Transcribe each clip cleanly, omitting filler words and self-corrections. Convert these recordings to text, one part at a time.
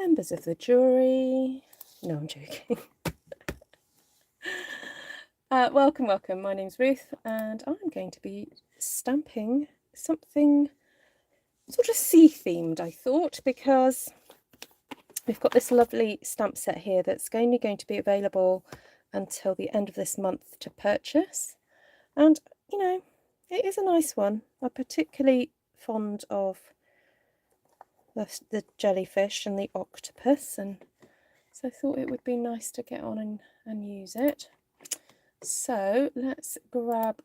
members of the jury. No, I'm joking. Welcome, welcome. My name's Ruth, and I'm going to be stamping something sort of sea-themed, I thought, because we've got this lovely stamp set here that's only going to be available until the end of this month to purchase. And, you know, it is a nice one. I'm particularly fond of the jellyfish and the octopus, and so I thought it would be nice to get on and use it. So let's grab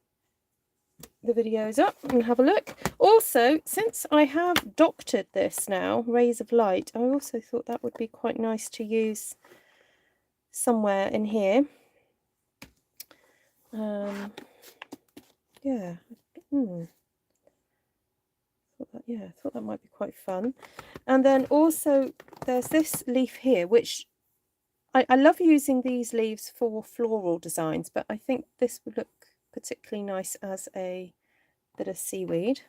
the videos up and have a look. Also, since I have doctored this now, Rays of Light, I also thought that would be quite nice to use somewhere in here. Yeah. I thought that might be quite fun. And then also there's this leaf here, which I love using these leaves for floral designs, but I think this would look particularly nice as a bit of seaweed.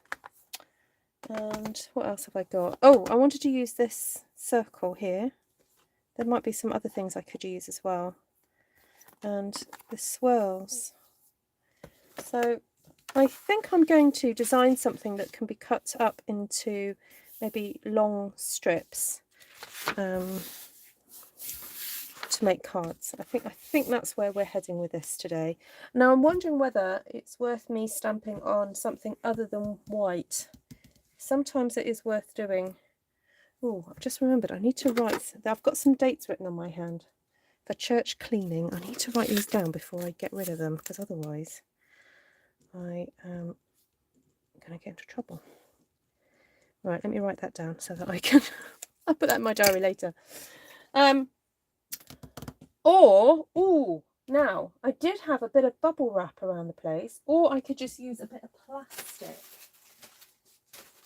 And what else have I got? Oh, I wanted to use this circle here. There might be some other things I could use as well. And the swirls. So I think I'm going to design something that can be cut up into maybe long strips to make cards. I think that's where we're heading with this today. Now I'm wondering whether it's worth me stamping on something other than white. Sometimes it is worth doing. Oh, I've just remembered I need to write. I've got some dates written on my hand for church cleaning. I need to write these down before I get rid of them, because otherwise I am going to get into trouble. Right, let me write that down so that I can I'll put that in my diary later. Now I did have a bit of bubble wrap around the place, or I could just use a bit of plastic.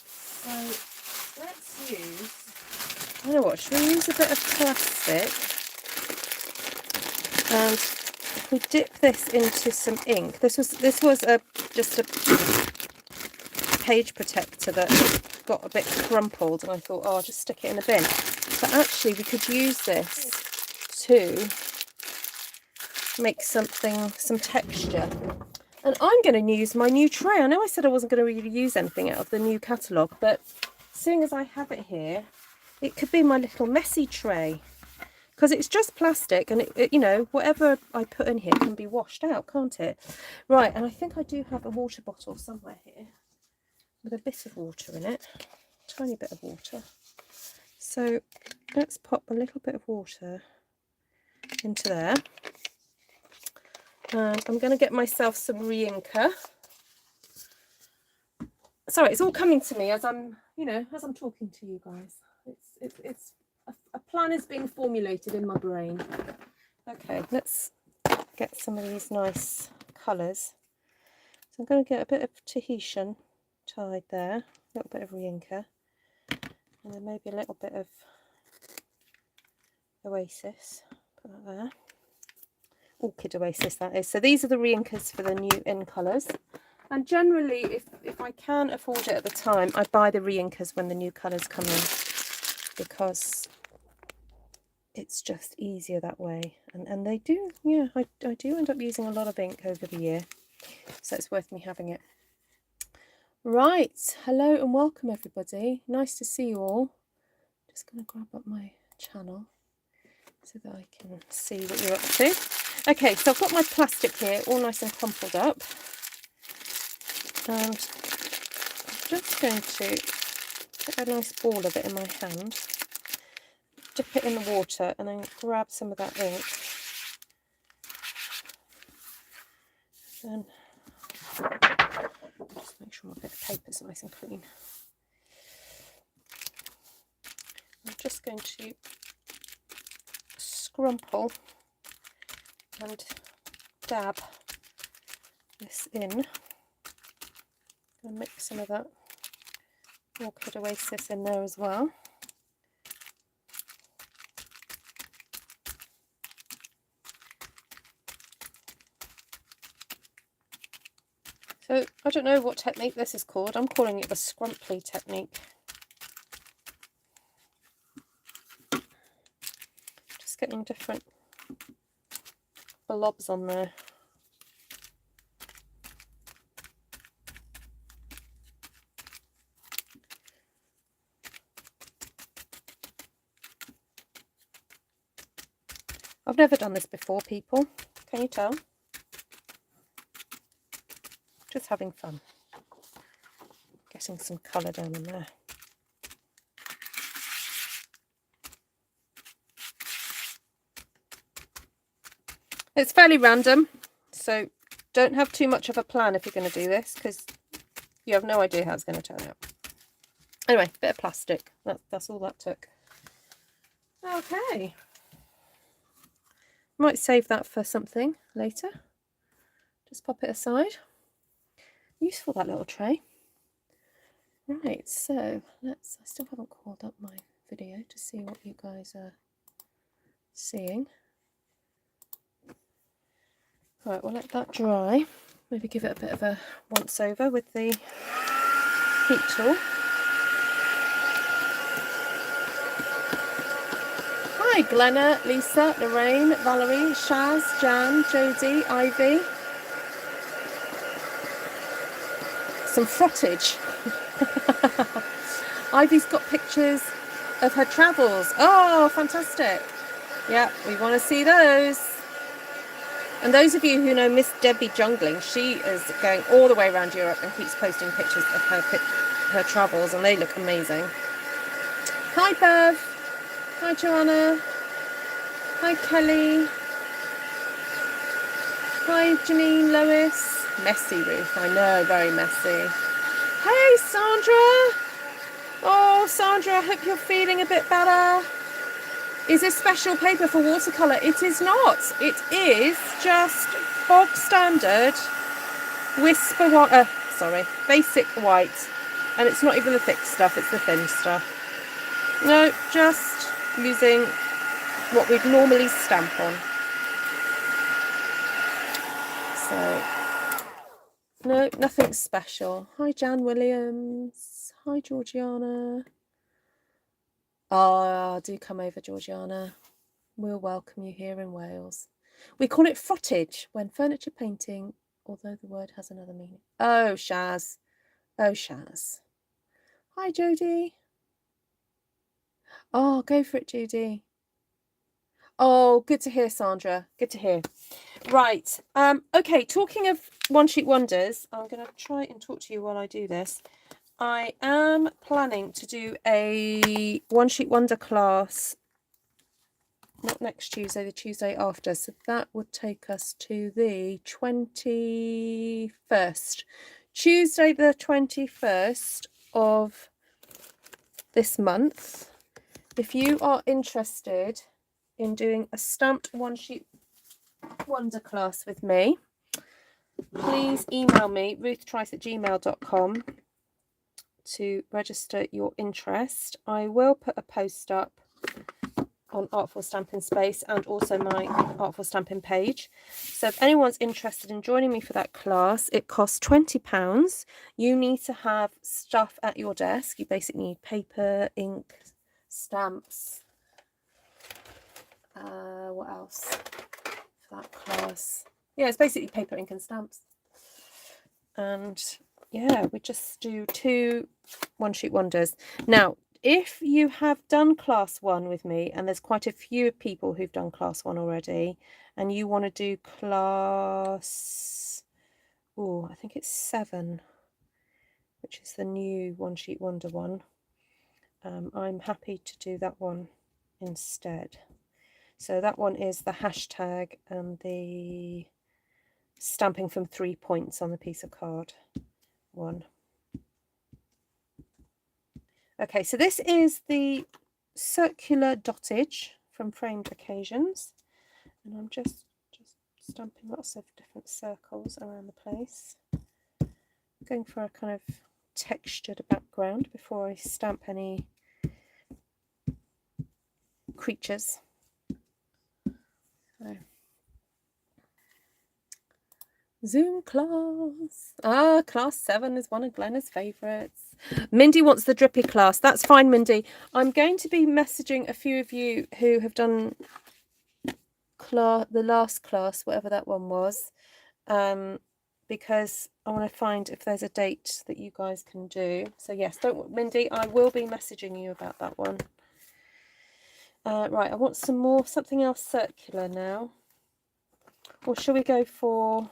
So let's use, I don't know what, should we use a bit of plastic? And if we dip this into some ink, this was just a page protector that got a bit crumpled, and I thought, oh, I'll just stick it in the bin. But actually we could use this to make some texture. And I'm going to use my new tray. I know I said I wasn't going to really use anything out of the new catalogue, but seeing as I have it here, it could be my little messy tray, because it's just plastic, and it, you know, whatever I put in here can be washed out, can't it? Right, and I think I do have a water bottle somewhere here with a bit of water in it, a tiny bit of water. So let's pop a little bit of water into there. And I'm going to get myself some Reinker. Sorry, it's all coming to me as I'm talking to you guys. It's a plan is being formulated in my brain. Okay, let's get some of these nice colours. So I'm going to get a bit of Tahitian tied there, a little bit of Reinker, and then maybe a little bit of Oasis. Put that there. Orchid Oasis, that is. So these are the Reinkers for the new in colours. And generally, if I can afford it at the time, I buy the Reinkers when the new colours come in, because it's just easier that way. And they do, yeah, I do end up using a lot of ink over the year, so it's worth me having it. Right, hello and welcome everybody. Nice to see you all. Just going to grab up my channel so that I can see what you're up to. Okay, so I've got my plastic here, all nice and crumpled up. And I'm just going to get a nice ball of it in my hand, dip it in the water, and then grab some of that ink. Then just make sure my bit of paper is nice and clean. I'm just going to scrumple and dab this in. And mix some of that Orchid Oasis in there as well. So I don't know what technique this is called. I'm calling it the scrumply technique. getting different blobs on there. I've never done this before, people. Can you tell? Just having fun. Getting some colour down in there. It's fairly random, so don't have too much of a plan if you're going to do this, because you have no idea how it's going to turn out. Anyway, bit of plastic. That's all that took. Okay. Might save that for something later. Just pop it aside. Useful, that little tray. Right, so I still haven't called up my video to see what you guys are seeing. Right, we'll let that dry. Maybe give it a bit of a once over with the heat tool. Hi, Glenna, Lisa, Lorraine, Valerie, Shaz, Jan, Jodie, Ivy. Some frottage. Ivy's got pictures of her travels. Oh, fantastic. Yeah, we want to see those. And those of you who know Miss Debbie Jungling, she is going all the way around Europe and keeps posting pictures of her travels, and they look amazing. Hi, Bev. Hi, Joanna. Hi, Kelly. Hi, Janine, Lois. Messy, Ruth. I know, very messy. Hey, Sandra. Oh, Sandra, I hope you're feeling a bit better. Is this special paper for watercolour? It is not. It is just bog standard whisper white. Basic white. And it's not even the thick stuff, it's the thin stuff. No, just using what we'd normally stamp on. So, no, nothing special. Hi, Jan Williams. Hi, Georgiana. Ah, do come over, Georgiana. We'll welcome you here in Wales. We call it frottage when furniture painting, although the word has another meaning. Oh, Shaz. Oh, Shaz. Hi, Jodie. Oh, go for it, Judy. Oh, good to hear, Sandra. Good to hear. Right. Okay, talking of one sheet wonders, I'm going to try and talk to you while I do this. I am planning to do a one sheet wonder class, not next Tuesday, the Tuesday after. So that would take us to the 21st. Tuesday the 21st of this month. If you are interested in doing a stamped one sheet wonder class with me, please email me ruthtrice@gmail.com to register your interest. I will put a post up on Artful Stampin Space and also my Artful Stampin page. So if anyone's interested in joining me for that class, it costs £20. You need to have stuff at your desk. You basically need paper, ink, stamps. What else for that class? Yeah, it's basically paper, ink and stamps. And yeah, we just do 2 one sheet wonders. Now, if you have done class 1 with me, and there's quite a few people who've done class 1 already, and you want to do class, I think it's 7, which is the new one sheet wonder one, I'm happy to do that one instead. So that one is the hashtag and the stamping from 3 points on the piece of card one. Okay, so this is the circular dottage from Framed Occasions, and I'm just stamping lots of different circles around the place, going for a kind of textured background before I stamp any creatures. So, Zoom class. Class 7 is one of Glenna's favourites. Mindy wants the drippy class. That's fine, Mindy. I'm going to be messaging a few of you who have done last class, whatever that one was, because I want to find if there's a date that you guys can do. So yes, Mindy, I will be messaging you about that one. Right, I want something else circular now. Or shall we go for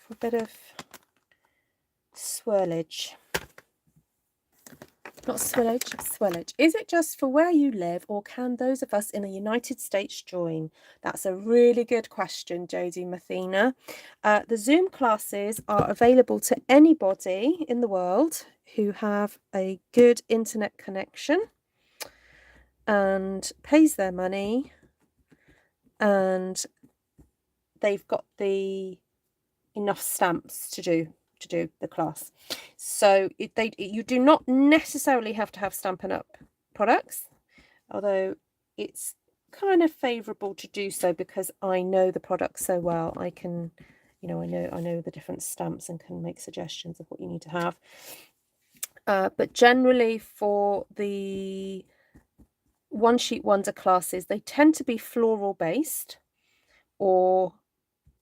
a bit of swirlage? Not swirlage, swirlage. Is it just for where you live, or can those of us in the United States join? That's a really good question, Jodie Mathena. The Zoom classes are available to anybody in the world who have a good internet connection and pays their money, and they've got enough stamps to do the class. So you do not necessarily have to have Stampin' Up products, although it's kind of favourable to do so because I know the products so well. I can, I know the different stamps and can make suggestions of what you need to have. But generally for the One Sheet Wonder classes, they tend to be floral based or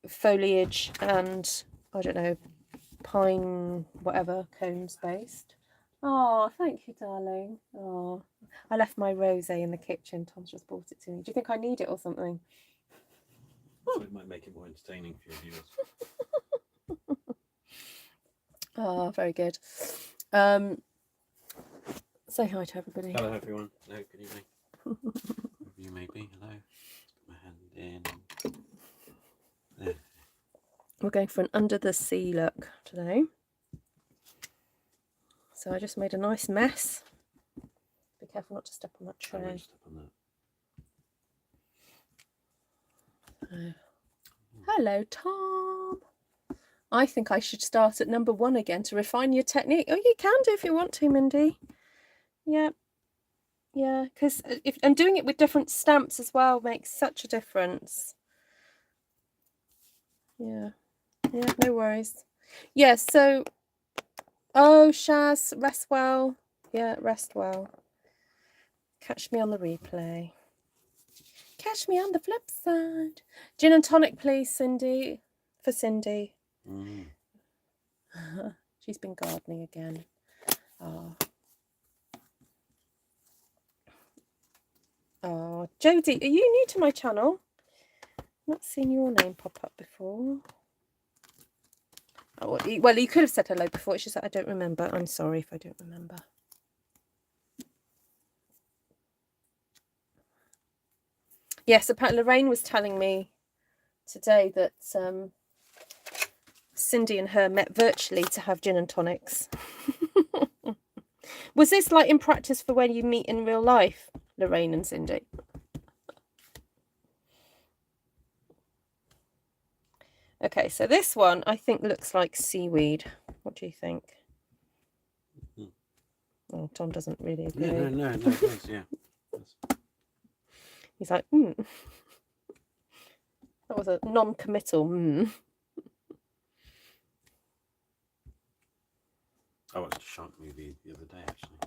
foliage and, I don't know, pine whatever cones based. Oh, thank you, darling. Oh, I left my rosé in the kitchen. Tom's just brought it to me. Do you think I need it or something? So it might make it more entertaining for your viewers. Oh, very good. Say hi to everybody. Hello everyone. Hello, good evening. Whoever you may be, hello. Let's put my hand in. There. We're going for an under the sea look today. So I just made a nice mess. Be careful not to step on that tray. I won't step on that. Hello, Tom. I think I should start at number 1 again to refine your technique. Oh, you can do if you want to, Mindy. Yeah. Yeah, because if I'm doing it with different stamps as well makes such a difference. Yeah. Yeah, no worries. Yeah, so, oh, Shaz, rest well. Yeah, rest well. Catch me on the replay. Catch me on the flip side. Gin and tonic, please, Cindy. For Cindy. She's been gardening again. Oh. Oh, Jodie, are you new to my channel? Not seen your name pop up before. Oh, well, you could have said hello before. It's just that I don't remember. I'm sorry if I don't remember. Yes, apparently Lorraine was telling me today that Cindy and her met virtually to have gin and tonics. Was this like in practice for when you meet in real life, Lorraine and Cindy? Okay, so this one I think looks like seaweed. What do you think? Oh, Tom doesn't really agree. Yeah, no, it is, yeah. He's like, That was a non-committal. I watched a shark movie the other day, actually.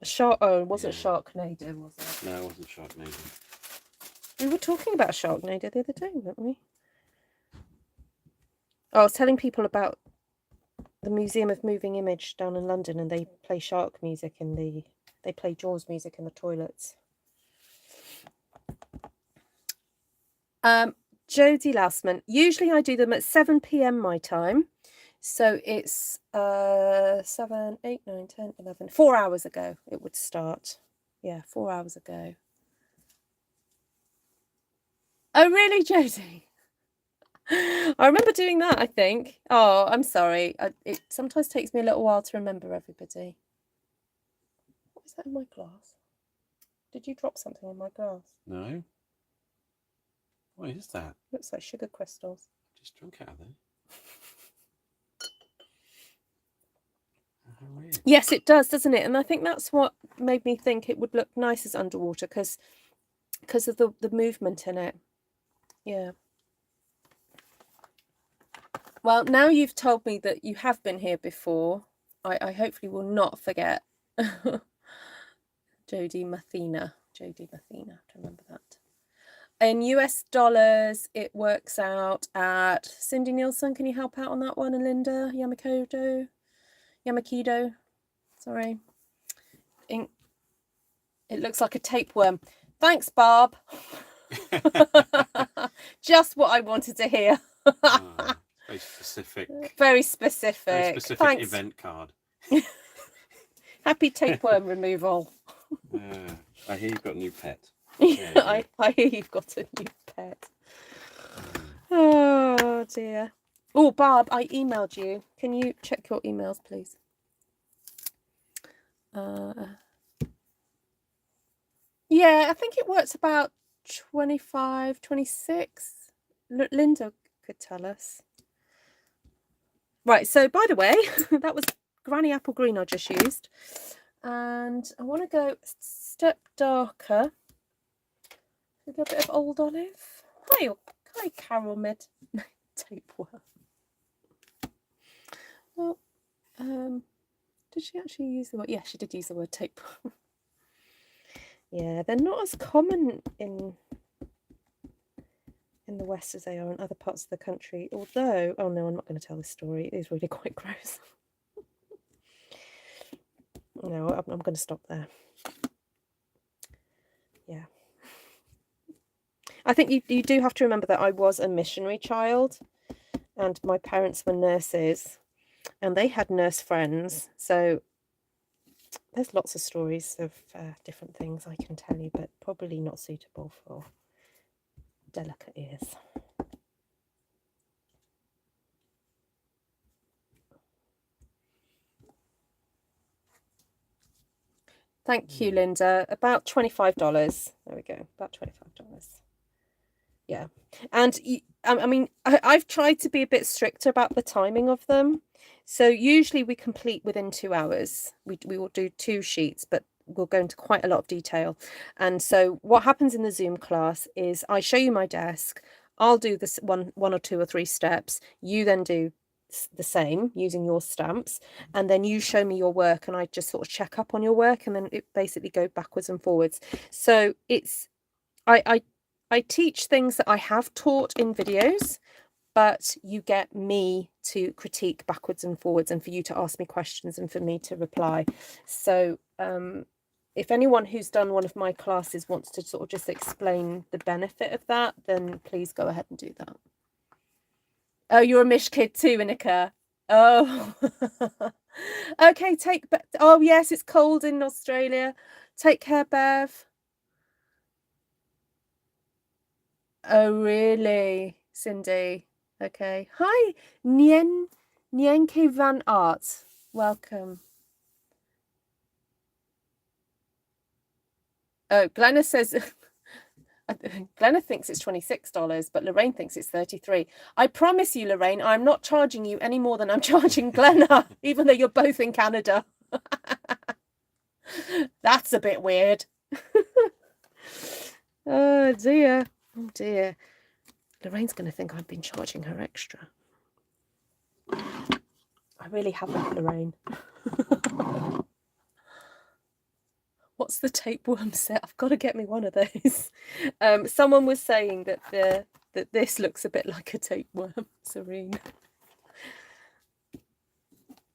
A shark? Oh, it wasn't Sharknado, was it? No, it wasn't Sharknado. We were talking about Sharknado the other day, weren't we? Oh, I was telling people about the Museum of Moving Image down in London, and they play shark music in they play Jaws music in the toilets. Jodie Lassman. Usually I do them at 7 p.m. my time. So it's 7, 8, 9, 10, 11. 4 hours ago it would start. Yeah, 4 hours ago. Oh, really, Jodie? I remember doing that, I think. Oh, I'm sorry. It sometimes takes me a little while to remember everybody. What is that in my glass? Did you drop something in my glass? No. What is that? Looks like sugar crystals. Just drunk out of there. How weird. Yes, it does, doesn't it? And I think that's what made me think it would look nice as underwater because of the movement in it. Yeah. Well, now you've told me that you have been here before, I hopefully will not forget Jodie Mathena. Jodie Mathena, to remember that. In US dollars, it works out at, Cindy Nielsen, can you help out on that one? And Linda Yamakido, sorry. It looks like a tapeworm. Thanks, Barb. Just what I wanted to hear. Very specific. Very specific. Very specific. Thanks. Event card. Happy tapeworm removal. I hear you've got a new pet. I hear you've got a new pet. Oh dear. Oh, Barb, I emailed you. Can you check your emails, please? Yeah, I think it works about 25, 26. Linda could tell us. Right, so by the way, that was Granny Apple Green I just used. And I want to go a step darker. A little bit of Old Olive. Hi Carol Mid. Tapeworm. Well, did she actually use the word? Yeah, she did use the word tapeworm. Yeah, they're not as common in the West as they are in other parts of the country. Although, oh no, I'm not going to tell this story. It is really quite gross. No, I'm going to stop there. Yeah. I think you do have to remember that I was a missionary child and my parents were nurses and they had nurse friends. So there's lots of stories of different things I can tell you, but probably not suitable for delicate ears. Thank you, Linda. About $25. There we go. About $25. Yeah. And I mean, I've tried to be a bit stricter about the timing of them. So usually we complete within 2 hours. We will do 2 sheets, but we'll go into quite a lot of detail. And so what happens in the Zoom class is I show you my desk. I'll do this one or 2 or 3 steps. You then do the same using your stamps, and then you show me your work and I just sort of check up on your work, and then it basically goes backwards and forwards. So it's I teach things that I have taught in videos, but you get me to critique backwards and forwards and for you to ask me questions and for me to reply. So if anyone who's done one of my classes wants to sort of just explain the benefit of that, then please go ahead and do that. Oh, you're a Mish kid too, Inika. Oh. Okay, oh yes, it's cold in Australia. Take care, Bev. Oh really, Cindy? Okay. Hi, Nyenke Van Art. Welcome. Oh, Glenna says Glenna thinks it's $26, but Lorraine thinks it's $33. I promise you, Lorraine, I'm not charging you any more than I'm charging Glenna, even though you're both in Canada. That's a bit weird. Oh dear. Oh dear. Lorraine's going to think I've been charging her extra. I really haven't, Lorraine. What's the tapeworm set? I've got to get me one of those. Someone was saying that this looks a bit like a tapeworm. Serene.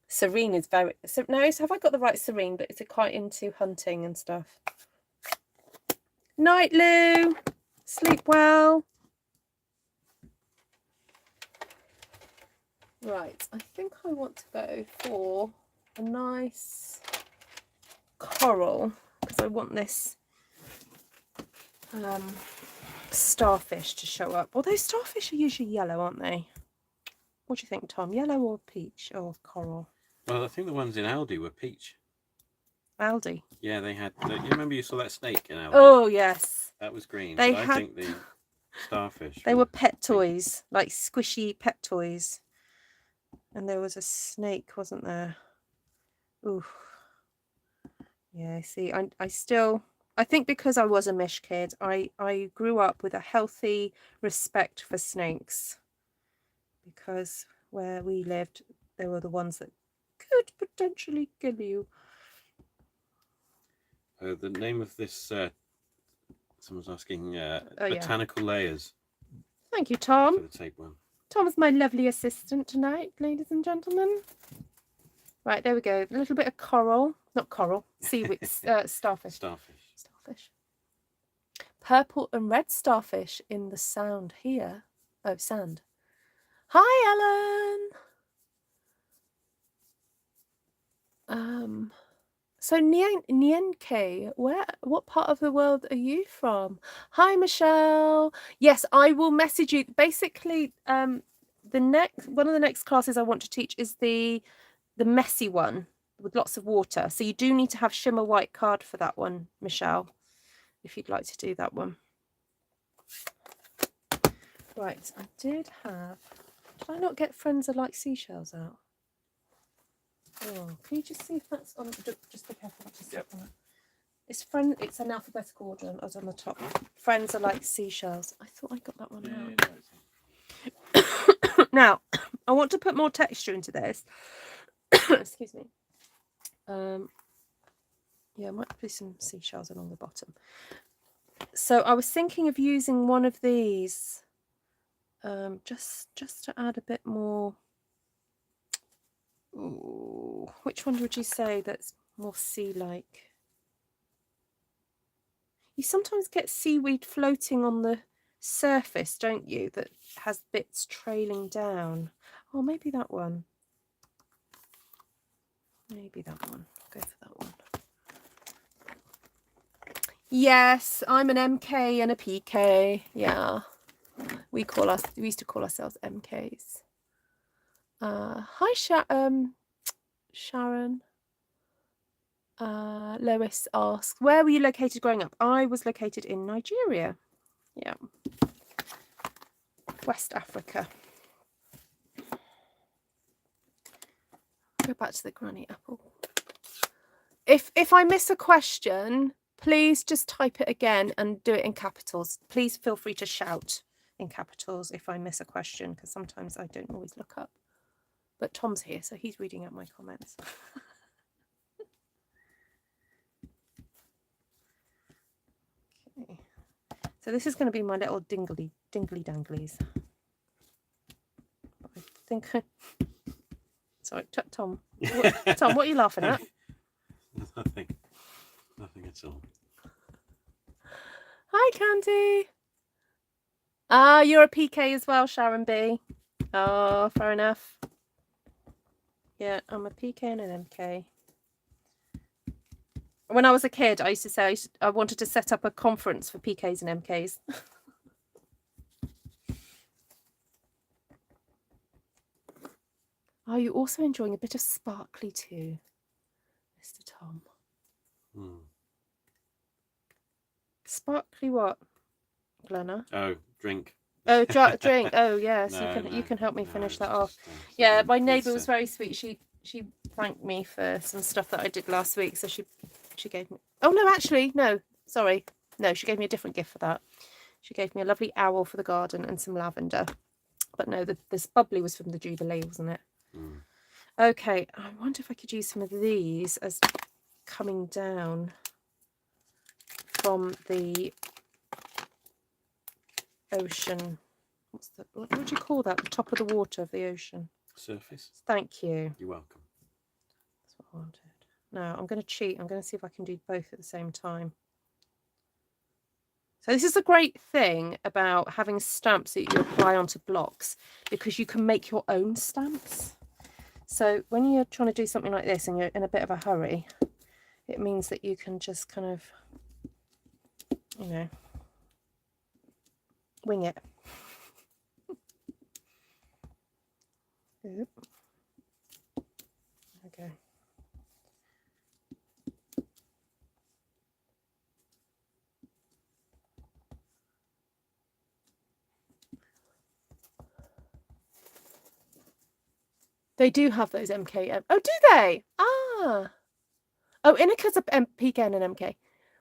Serene is very... No, have I got the right Serene? But it's quite into hunting and stuff. Night, Lou. Sleep well. Right, I think I want to go for a nice coral because I want this starfish to show up. Although starfish are usually yellow, aren't they? What do you think, Tom? Yellow or peach or coral? Well, I think the ones in Aldi were peach. Aldi? Yeah, they had... You remember you saw that snake in Aldi? Oh, yes. That was green. I think the starfish... They were pet toys, like squishy pet toys. And there was a snake, wasn't there? Ooh. Yeah, see, I think because I was a Mish kid, I grew up with a healthy respect for snakes. Because where we lived, they were the ones that could potentially kill you. The name of this Someone's asking yeah. Botanical Layers Thank you, for Tom. the tapeworm. Tom's my lovely assistant tonight, ladies and gentlemen. Right, there we go. A little bit of coral. Not coral. Seaweed. Starfish. Starfish. Purple and red starfish in the sound here. Oh, sand. Hi, Ellen. So Nienke, what part of the world are you from? Hi, Michelle. Yes, I will message you. Basically, one of the next classes I want to teach is the messy one with lots of water. So you do need to have shimmer white card for that one, Michelle, if you'd like to do that one. Right, did I not get Friends Are Like Seashells out? Oh, can you just see if that's on? Just be careful not to step on it. It's an alphabetical order. I was on the top. Friends Are Like Seashells. I thought I got that one out. Now, I want to put more texture into this. Excuse me. Yeah, I might put some seashells along the bottom. So I was thinking of using one of these, just to add a bit more. Ooh, which one would you say that's more sea-like? You sometimes get seaweed floating on the surface, don't you, that has bits trailing down. Oh, maybe that one. Maybe that one. Go for that one. Yes, I'm an MK and a PK. Yeah. We used to call ourselves MKs. Hi, Sharon. Lois asks, where were you located growing up? I was located in Nigeria. Yeah. West Africa. Go back to the granny apple. If I miss a question, please just type it again and do it in capitals. Please feel free to shout in capitals if I miss a question, because sometimes I don't always look up. But Tom's here, so he's reading out my comments. Okay. So this is going to be my little dingly danglies. I think. Sorry, Tom. Tom, what are you laughing at? Nothing at all. Hi, Candy. Ah, you're a PK as well, Sharon B. Oh, fair enough. Yeah, I'm a PK and an MK. When I was a kid, I used to say I wanted to set up a conference for PKs and MKs. Are you also enjoying a bit of sparkly too, Mr. Tom? Sparkly what, Glenna? Oh, drink. Oh, drink. Oh, yes. No, you can help me finish that off. Just, yeah, my neighbour was very sweet. She thanked me for some stuff that I did last week. So she gave me. Oh no, actually, no. Sorry, no. She gave me a different gift for that. She gave me a lovely owl for the garden and some lavender. But no, this bubbly was from the Jubilee, wasn't it? Okay, I wonder if I could use some of these as coming down from the ocean. What would you call that? The top of the water of the ocean. Surface. Thank you. You're welcome. That's what I wanted. Now I'm going to cheat. I'm going to see if I can do both at the same time. So this is a great thing about having stamps that you apply onto blocks, because you can make your own stamps. So when you're trying to do something like this and you're in a bit of a hurry, it means that you can just kind of, you know, wing it. Oop. Okay. They do have those MK. Oh, do they? Ah. Oh, Inika's a PK and an MK.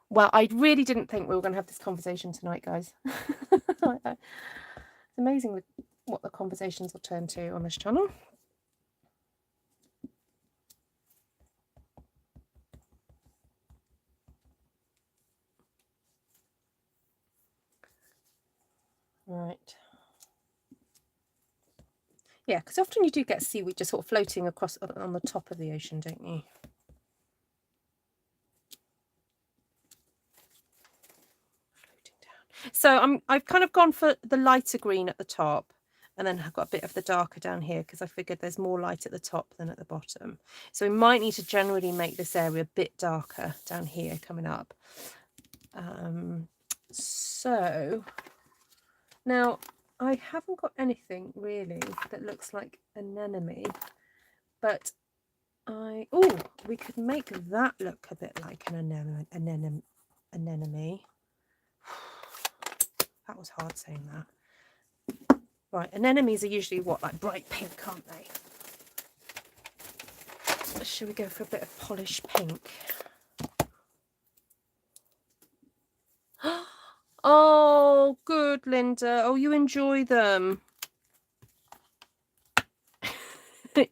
Well, I really didn't think we were going to have this conversation tonight, guys. It's amazing what the conversations will turn to on this channel. Right. Yeah, because often you do get seaweed just sort of floating across on the top of the ocean, don't you? Floating down. So I've kind of gone for the lighter green at the top, and then I've got a bit of the darker down here because I figured there's more light at the top than at the bottom. So we might need to generally make this area a bit darker down here coming up. So now I haven't got anything really that looks like an anemone, but we could make that look a bit like an anemone. That was hard saying that. Right, anemones are usually what, like bright pink, aren't they? Should we go for a bit of polished pink? Oh, good, Linda. Oh, you enjoy them.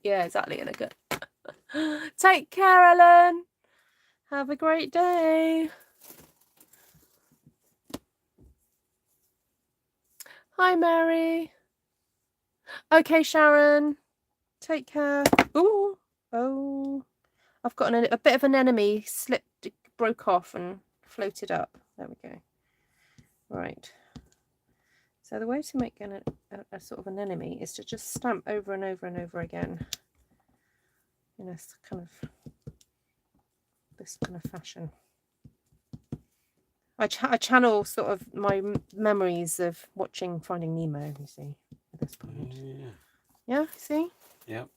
Yeah, exactly. In a good. Take care, Ellen. Have a great day. Hi, Mary. Okay, Sharon. Take care. Ooh. Oh. I've got a bit of an enemy slipped, broke off and floated up. There we go. Right. So the way to make a sort of an enemy is to just stamp over and over and over again in a kind of this kind of fashion. I channel sort of my memories of watching Finding Nemo, you see, at this point. Yeah. Yeah, see? Yep.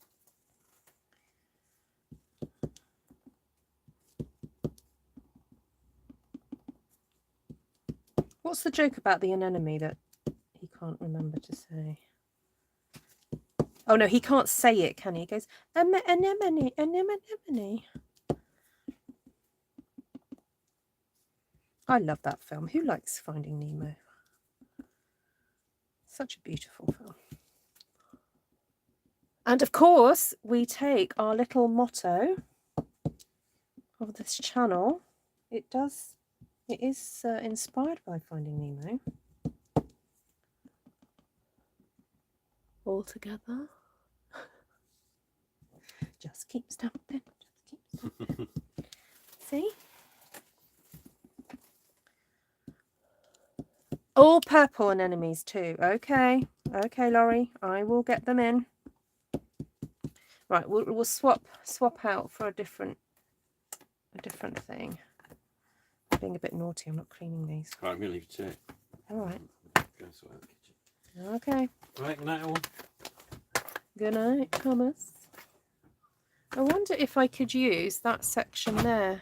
What's the joke about the anemone that he can't remember to say? Oh no, he can't say it, can he? He goes, anemone, anemone. I love that film. Who likes Finding Nemo? Such a beautiful film. And of course, we take our little motto of this channel. It is inspired by Finding Nemo. All together. Just keep stamping. Just keep stamping. See? All purple anemones too. Okay. Okay, Laurie. I will get them in. Right, we'll swap out for a different thing. I'm being a bit naughty. I'm not cleaning these. Right, I'm going to leave you to it. All right. Go and sort out the kitchen. Okay. Right, good night, all. Good night, Thomas. I wonder if I could use that section there.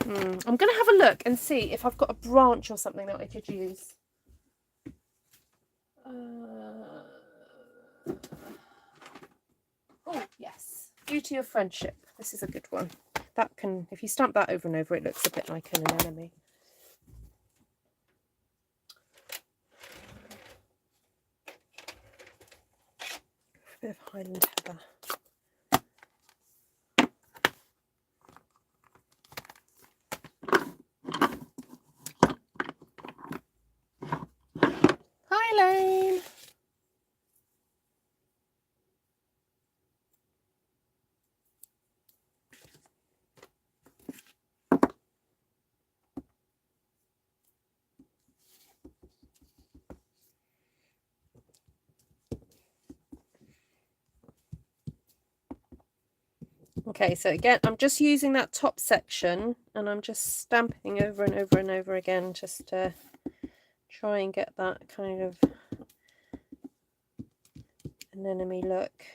I'm going to have a look and see if I've got a branch or something that I could use. Oh, yes. Beauty of Friendship. This is a good one. That can, if you stamp that over and over, it looks a bit like an anemone. A bit of Highland heather. Hi, Lane. Okay, so again, I'm just using that top section and I'm just stamping over and over and over again just to try and get that kind of anemone look.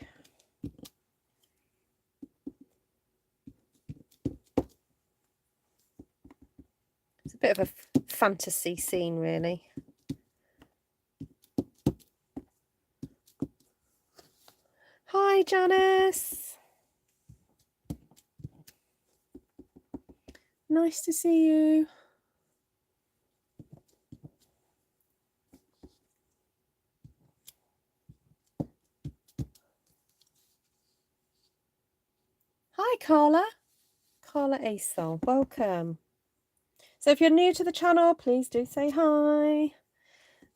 It's a bit of a fantasy scene, really. Hi, Janice. Nice to see you. Hi, Carla. Carla Asol, welcome. So if you're new to the channel, please do say hi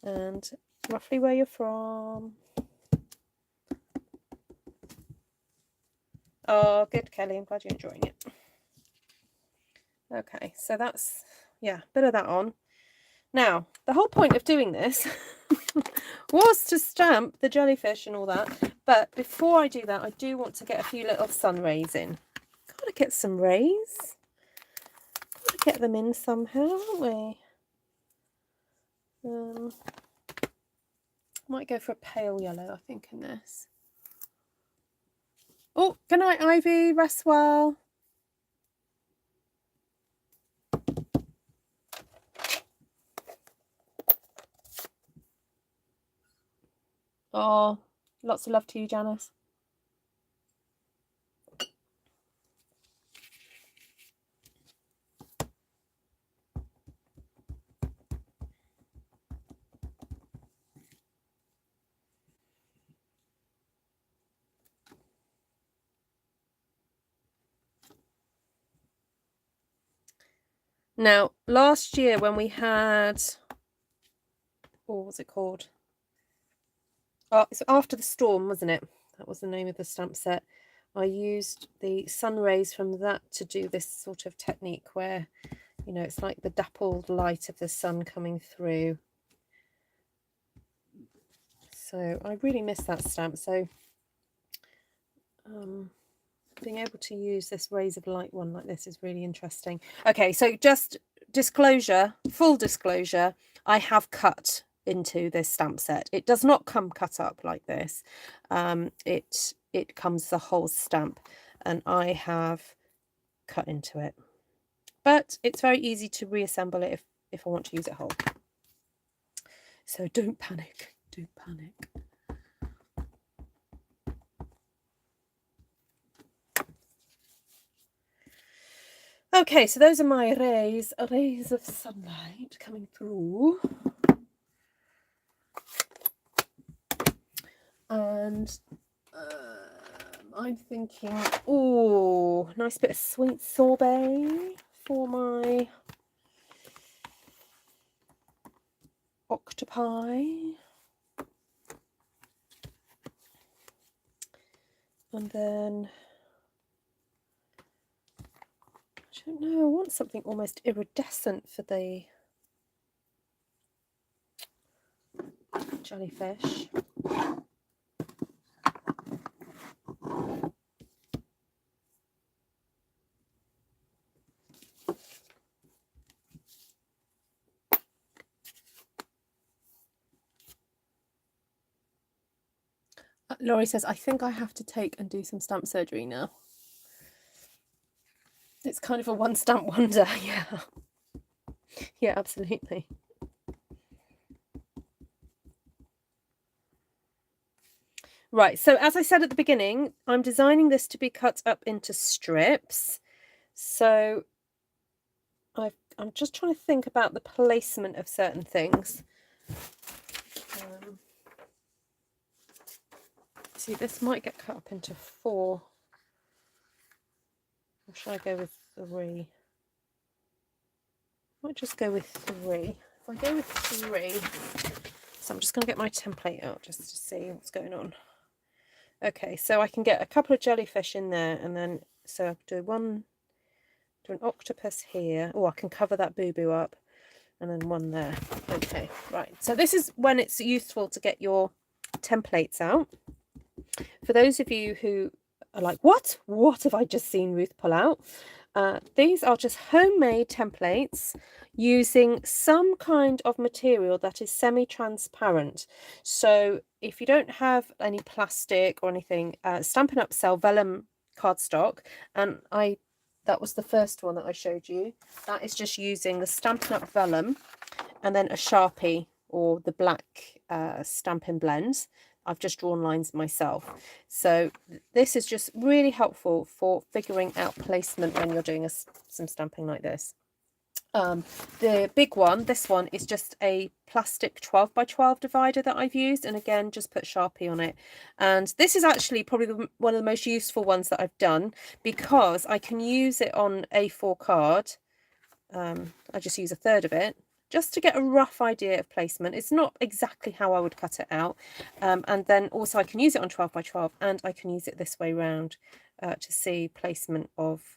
and roughly where you're from. Oh, good, Kelly. I'm glad you're enjoying it. Okay, so that's, yeah, bit of that on. Now, the whole point of doing this was to stamp the jellyfish and all that. But before I do that, I do want to get a few little sun rays in. Gotta get some rays. Gotta get them in somehow, haven't we? Might go for a pale yellow, I think, in this. Oh, good night, Ivy. Rest well. Oh, lots of love to you, Janice. Now, last year when we had, what was it called? Oh, it's After the Storm, wasn't it? That was the name of the stamp set. I used the sun rays from that to do this sort of technique where, you know, it's like the dappled light of the sun coming through. So I really miss that stamp. So being able to use this rays of light one like this is really interesting. Okay, so just disclosure, full disclosure, I have cut into this stamp set. It does not come cut up like this. It comes the whole stamp, and I have cut into it. But it's very easy to reassemble it if I want to use it whole. So don't panic. Don't panic. Okay, so those are my rays of sunlight coming through. And I'm thinking, oh, nice bit of sweet sorbet for my octopi. And then, I don't know, I want something almost iridescent for the jellyfish. Laurie says, I think I have to take and do some stamp surgery now. It's kind of a one stamp wonder. Yeah. Yeah, absolutely. Right, so as I said at the beginning, I'm designing this to be cut up into strips. So I'm just trying to think about the placement of certain things. See, this might get cut up into 4. Or should I go with 3? I might just go with 3. If I go with 3, so I'm just going to get my template out just to see what's going on. Okay, so I can get a couple of jellyfish in there, and then so I'll do an octopus here. Oh, I can cover that boo-boo up, and then one there. Okay, right. So this is when it's useful to get your templates out. For those of you who are like, what have I just seen Ruth pull out? These are just homemade templates using some kind of material that is semi-transparent. So if you don't have any plastic or anything, Stampin' Up sell vellum cardstock, and that was the first one that I showed you. That is just using the Stampin' Up vellum and then a Sharpie or the black Stampin' Blends. I've just drawn lines myself. So this is just really helpful for figuring out placement when you're doing some stamping like this. The big one, this one, is just a plastic 12 by 12 divider that I've used, and again just put Sharpie on it. And this is actually probably one of the most useful ones that I've done, because I can use it on A4 card I just use a third of it just to get a rough idea of placement. It's not exactly how I would cut it out. And then also I can use it on 12 by 12 and I can use it this way round to see placement of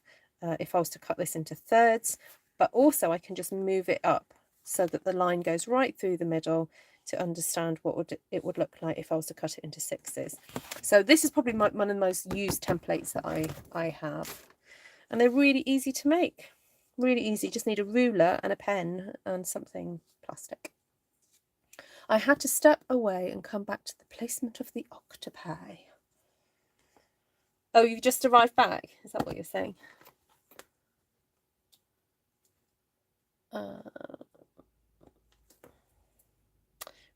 if I was to cut this into thirds, but also I can just move it up so that the line goes right through the middle to understand what it would look like if I was to cut it into sixes. So this is probably one of the most used templates that I have. And they're really easy to make. Really easy. Just need a ruler and a pen and something plastic. I had to step away and come back to the placement of the octopi. Oh, you've just arrived back? Is that what you're saying?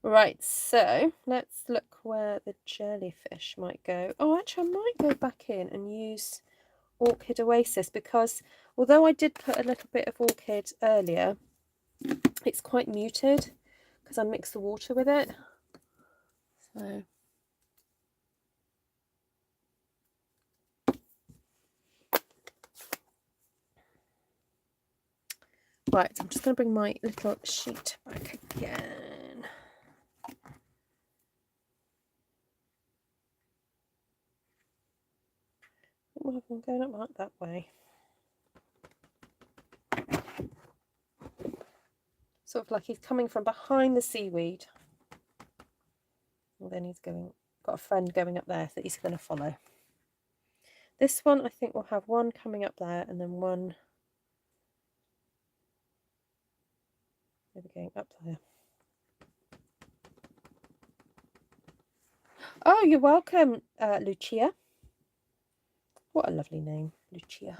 Right, so let's look where the jellyfish might go. Oh, actually, I might go back in and use Orchid Oasis, because although I did put a little bit of Orchid earlier, it's quite muted because I mixed the water with it. So right, I'm just going to bring my little sheet back again. I'm going up like that way. Sort of like he's coming from behind the seaweed. And then he's got a friend going up there that he's going to follow. This one, I think, will have one coming up there and then one maybe going up there. Oh, you're welcome, Lucia. What a lovely name, Lucia.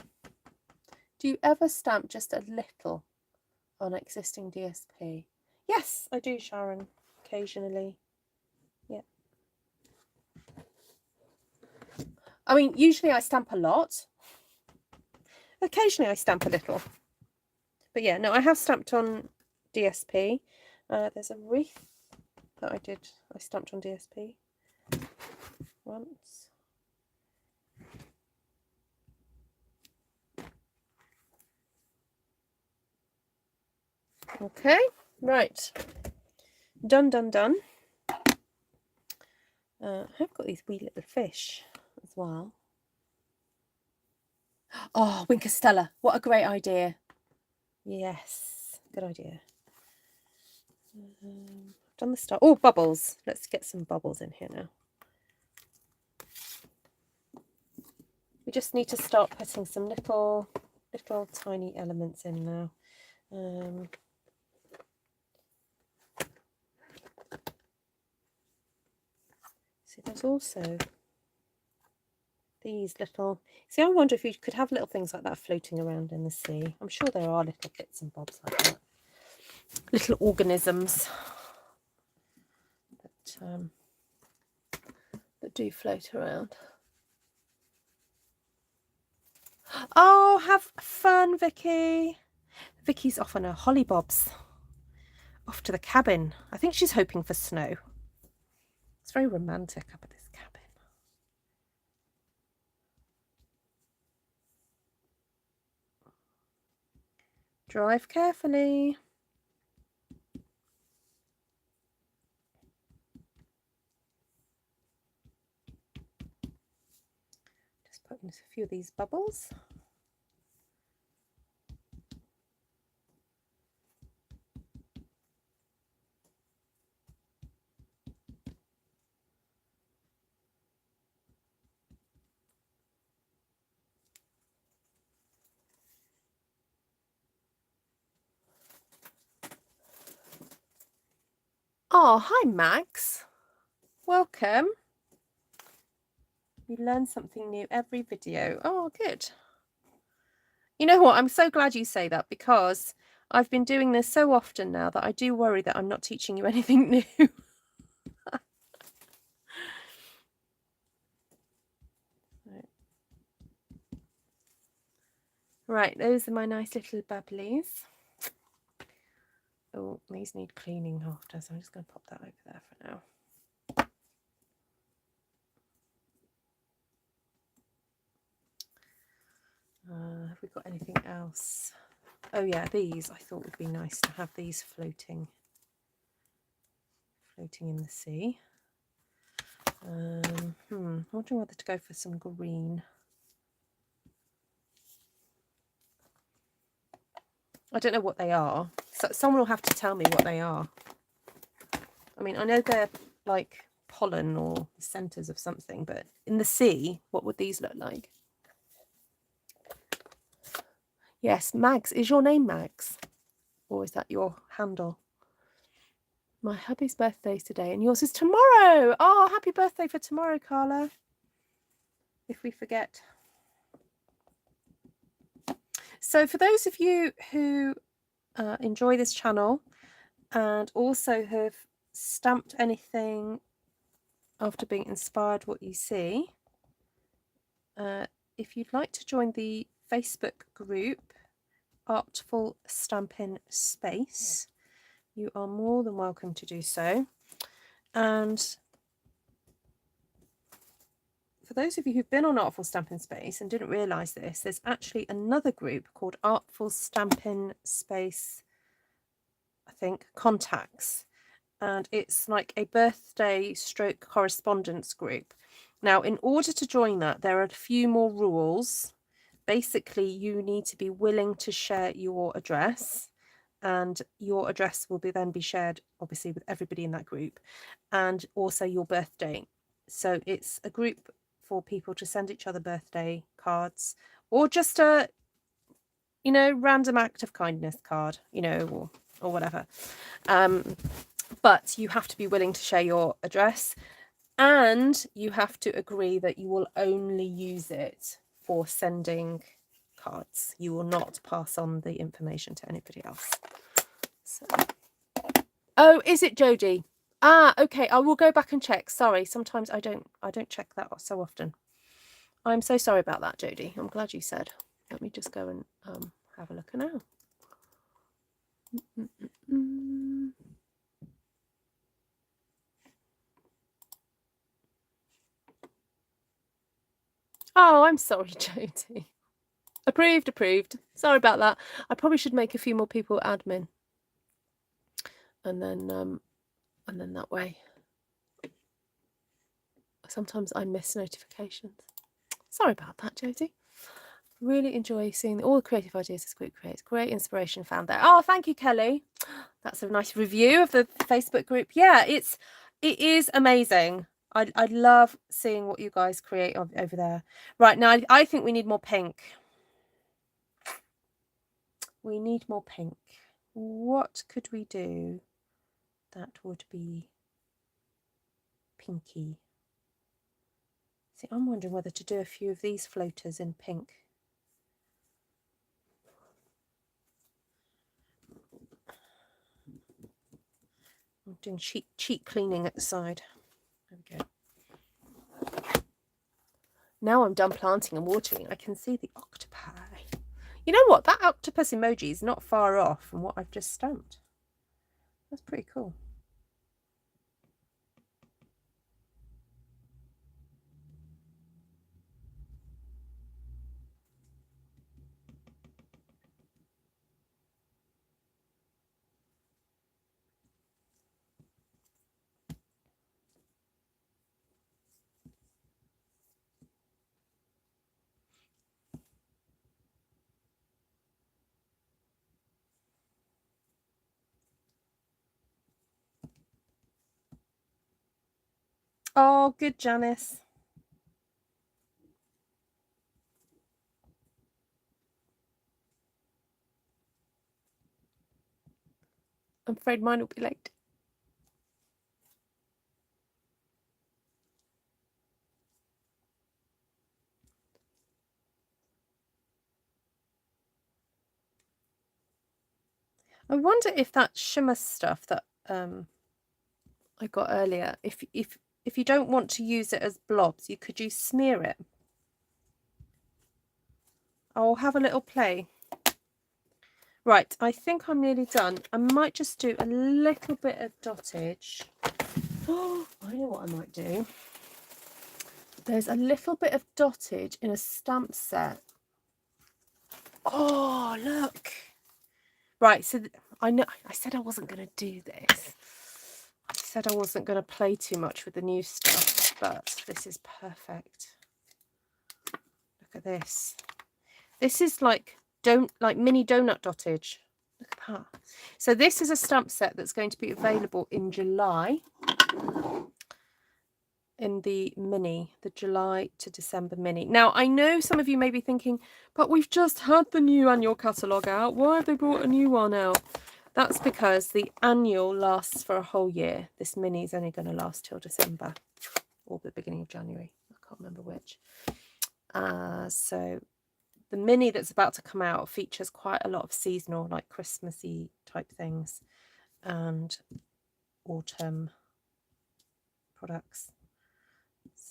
Do you ever stamp just a little on existing DSP? Yes, I do, Sharon, occasionally. Yeah. I mean, usually I stamp a lot. Occasionally I stamp a little. But yeah, no, I have stamped on DSP. There's a wreath that I stamped on DSP once. Okay, right. Done, done, done. I've got these wee little fish as well. Oh, Winker Stella. What a great idea. Yes, good idea. Done the start. Oh, bubbles. Let's get some bubbles in here now. We just need to start putting some little tiny elements in now. See, there's also these little... See, I wonder if you could have little things like that floating around in the sea. I'm sure there are little bits and bobs like that. Little organisms that do float around. Oh, have fun, Vicky. Vicky's off on her hollybobs. Off to the cabin. I think she's hoping for snow. It's very romantic up at this cabin. Drive carefully. Just putting a few of these bubbles. Oh, hi, Max. Welcome. You learn something new every video. Oh, good. You know what? I'm so glad you say that, because I've been doing this so often now that I do worry that I'm not teaching you anything new. Right, those are my nice little bubblies. Oh, these need cleaning after, so I'm just going to pop that over there for now. Have we got anything else? Oh yeah, these I thought would be nice to have these floating in the sea. I'm wondering whether to go for some green. I don't know what they are. So someone will have to tell me what they are. I mean, I know they're like pollen or centers of something, but in the sea, what would these look like? Yes, Mags. Is your name Mags? Or is that your handle? My hubby's birthday's today and yours is tomorrow. Oh, happy birthday for tomorrow, Carla. If we forget. So for those of you who enjoy this channel and also have stamped anything after being inspired what you see, if you'd like to join the Facebook group Artful Stampin Space, you are more than welcome to do so. And for those of you who've been on Artful Stampin Space and didn't realise this, there's actually another group called Artful Stampin Space, I think, Contacts. And it's like a birthday stroke correspondence group. Now, in order to join that, there are a few more rules. Basically, you need to be willing to share your address, and your address will then be shared, obviously, with everybody in that group, and also your birthday. So it's a group for people to send each other birthday cards, or just a, you know, random act of kindness card, you know, or whatever. But you have to be willing to share your address, and you have to agree that you will only use it for sending cards. You will not pass on the information to anybody else. So. Oh, is it Jodie? Ah, okay. I will go back and check. Sorry, sometimes I don't check that so often. I'm so sorry about that, Jodie. I'm glad you said. Let me just go and have a look now. Oh, I'm sorry, Jodie. Approved. Sorry about that. I probably should make a few more people admin, and then that way. Sometimes I miss notifications. Sorry about that, Jodie. Really enjoy seeing all the creative ideas this group creates. Great inspiration found there. Oh, thank you, Kelly. That's a nice review of the Facebook group. Yeah, it is amazing. I love seeing what you guys create over there. Right, now I think we need more pink. We need more pink. What could we do that would be pinky? See, I'm wondering whether to do a few of these floaters in pink. I'm doing cheek cleaning at the side. There we go. Now I'm done planting and watering, I can see the octopi. You know what? That octopus emoji is not far off from what I've just stamped. That's pretty cool. Oh, good, Janice. I'm afraid mine will be late. I wonder if that shimmer stuff that I got earlier, if you don't want to use it as blobs, you could smear it. I'll have a little play. Right, I think I'm nearly done. I might just do a little bit of dottage. Oh, I know what I might do. There's a little bit of dottage in a stamp set. Oh, look. Right, so I know I said I wasn't going to do this. I said I wasn't going to play too much with the new stuff, but this is perfect. Look at this. This is like mini donut dottage. Look at that. So this is a stamp set that's going to be available in July. In the July to December mini. Now, I know some of you may be thinking, but we've just had the new annual catalogue out. Why have they brought a new one out? That's because the annual lasts for a whole year. This mini is only going to last till December or the beginning of January. I can't remember which. So the mini that's about to come out features quite a lot of seasonal, like Christmassy type things and autumn products.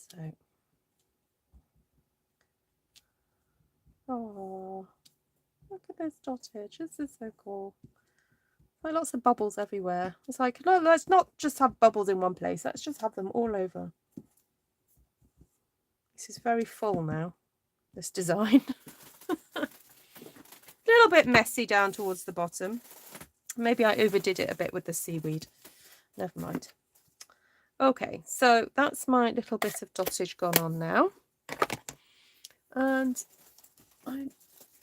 So, oh, look at this dottage. This is so cool. Like lots of bubbles everywhere. It's like, no, let's not just have bubbles in one place. Let's just have them all over. This is very full now, this design. A little bit messy down towards the bottom. Maybe I overdid it a bit with the seaweed. Never mind. Okay, so that's my little bit of dottage gone on now. And I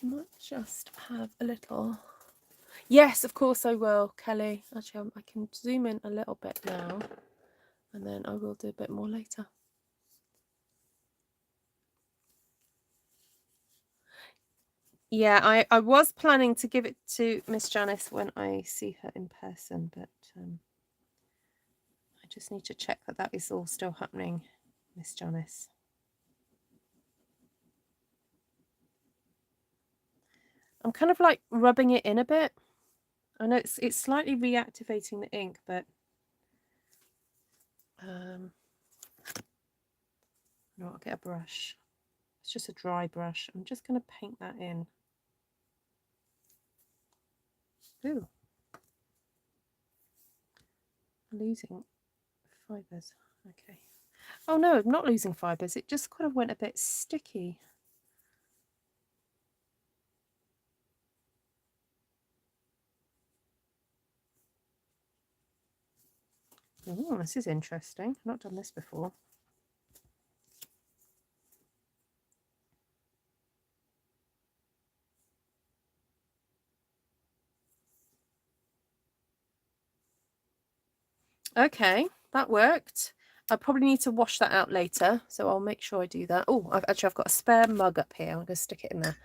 might just have a little... Yes, of course I will, Kelly. Actually, I can zoom in a little bit now. And then I will do a bit more later. Yeah, I was planning to give it to Miss Janice when I see her in person, but I just need to check that that is all still happening, Miss Janice. I'm kind of like rubbing it in a bit. I know it's slightly reactivating the ink, but no, I'll get a brush. It's just a dry brush. I'm just going to paint that in. Ooh. Losing fibres. Okay. Oh no, I'm not losing fibres. It just kind of went a bit sticky. Oh, this is interesting. I've not done this before. Okay, that worked. I probably need to wash that out later, so I'll make sure I do that. Oh, I've got a spare mug up here. I'm going to stick it in there.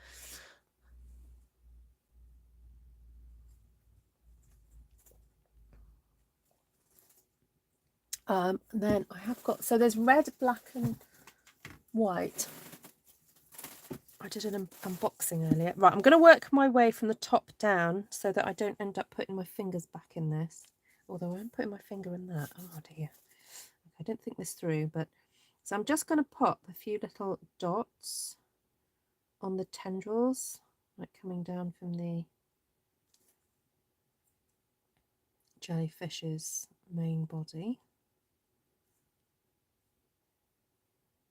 And then I have got, so there's red, black and white. I did an unboxing earlier. Right, I'm going to work my way from the top down so that I don't end up putting my fingers back in this. Although I'm putting my finger in that. Oh dear. I didn't think this through, but so I'm just going to pop a few little dots on the tendrils, like coming down from the jellyfish's main body.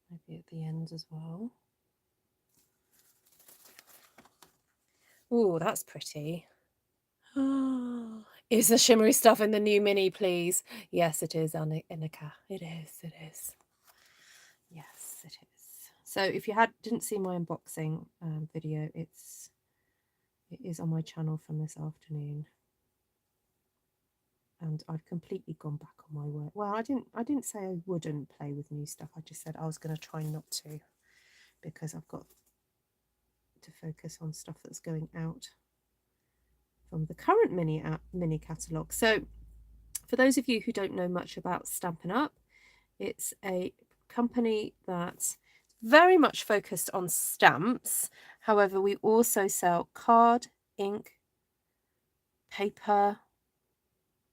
Maybe at the ends as well. Oh, that's pretty. Is the shimmery stuff in the new mini, please? Yes, it is, Annika. It is, it is. Yes, it is. So if you didn't see my unboxing video, it is on my channel from this afternoon. And I've completely gone back on my word. Well, I didn't say I wouldn't play with new stuff. I just said I was going to try not to, because I've got to focus on stuff that's going out from the current mini catalogue. So for those of you who don't know much about Stampin' Up, it's a company that's very much focused on stamps. However, we also sell card, ink, paper,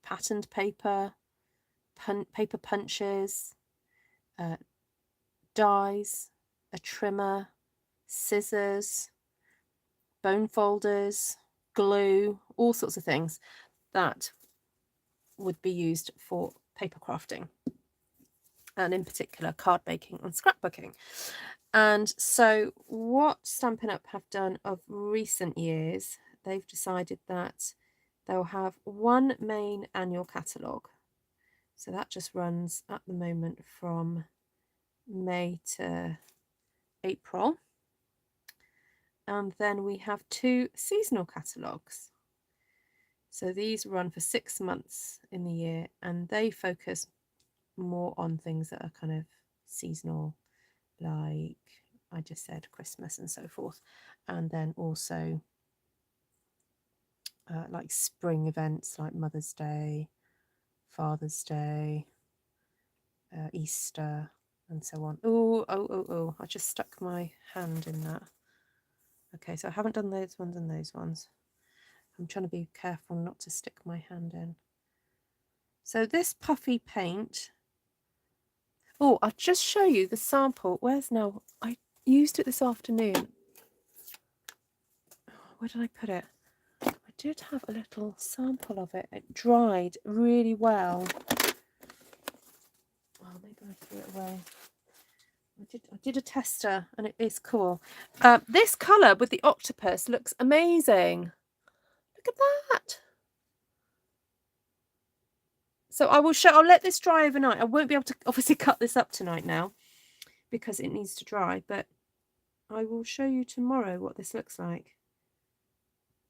patterned paper, paper punches, dies, a trimmer, scissors, bone folders, glue, all sorts of things that would be used for paper crafting, and in particular card making and scrapbooking. And so what Stampin' Up have done of recent years, they've decided that They'll have one main annual catalogue. So that just runs at the moment from May to April. And then we have 2 seasonal catalogues. So these run for 6 months in the year, and they focus more on things that are kind of seasonal, like I just said, Christmas and so forth. And then also like spring events like Mother's Day, Father's Day, Easter, and so on. Oh, I just stuck my hand in that. Okay, so I haven't done those ones and those ones. I'm trying to be careful not to stick my hand in. So this puffy paint, oh, I'll just show you the sample. Where's now? I used it this afternoon. Where did I put it? I did have a little sample of it. It dried really well. Oh, maybe I threw it away. I did a tester and it is cool. This colour with the octopus looks amazing. Look at that. So I'll let this dry overnight. I won't be able to obviously cut this up tonight now because it needs to dry, but I will show you tomorrow what this looks like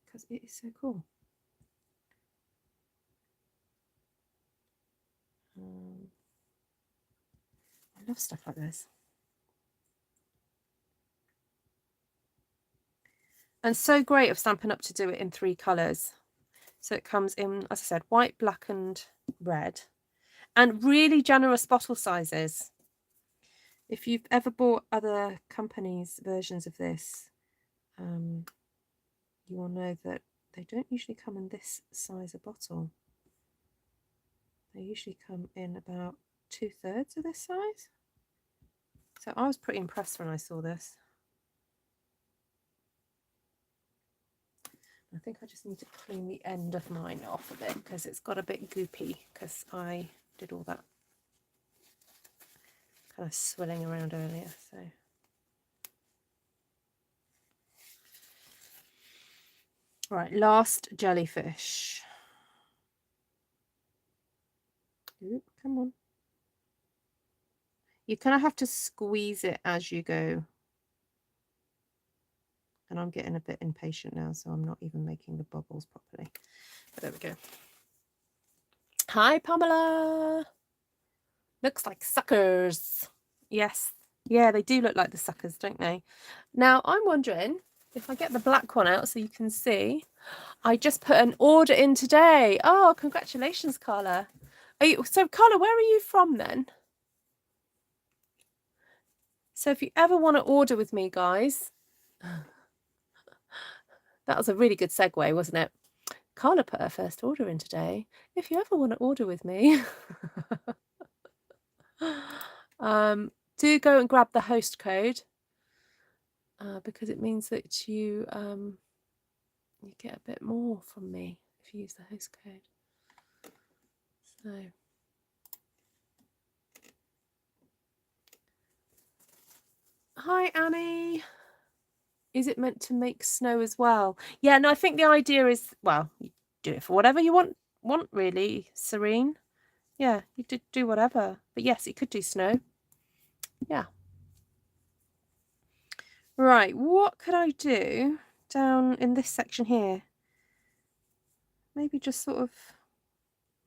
because it is so cool. I love stuff like this. And so great of Stampin' Up! To do it in 3 colours. So it comes in, as I said, white, black and red. And really generous bottle sizes. If you've ever bought other companies' versions of this, you will know that they don't usually come in this size of bottle. They usually come in about 2/3 of this size. So I was pretty impressed when I saw this. I think I just need to clean the end of mine off a bit because it's got a bit goopy because I did all that kind of swilling around earlier. So right, last jellyfish. Ooh, come on. You kind of have to squeeze it as you go. And I'm getting a bit impatient now, so I'm not even making the bubbles properly. But there we go. Hi, Pamela. Looks like suckers. Yes. Yeah, they do look like the suckers, don't they? Now, I'm wondering if I get the black one out so you can see. I just put an order in today. Oh, congratulations, Carla. So, Carla, where are you from then? So if you ever want to order with me, guys, that was a really good segue, wasn't it? Carla put her first order in today. If you ever want to order with me, do go and grab the host code because it means that you get a bit more from me if you use the host code. So hi, Annie. Is it meant to make snow as well? Yeah, no, I think the idea is, well, you do it for whatever you want really, Serene. Yeah, you did do whatever. But yes, it could do snow. Yeah. Right, what could I do down in this section here? Maybe just sort of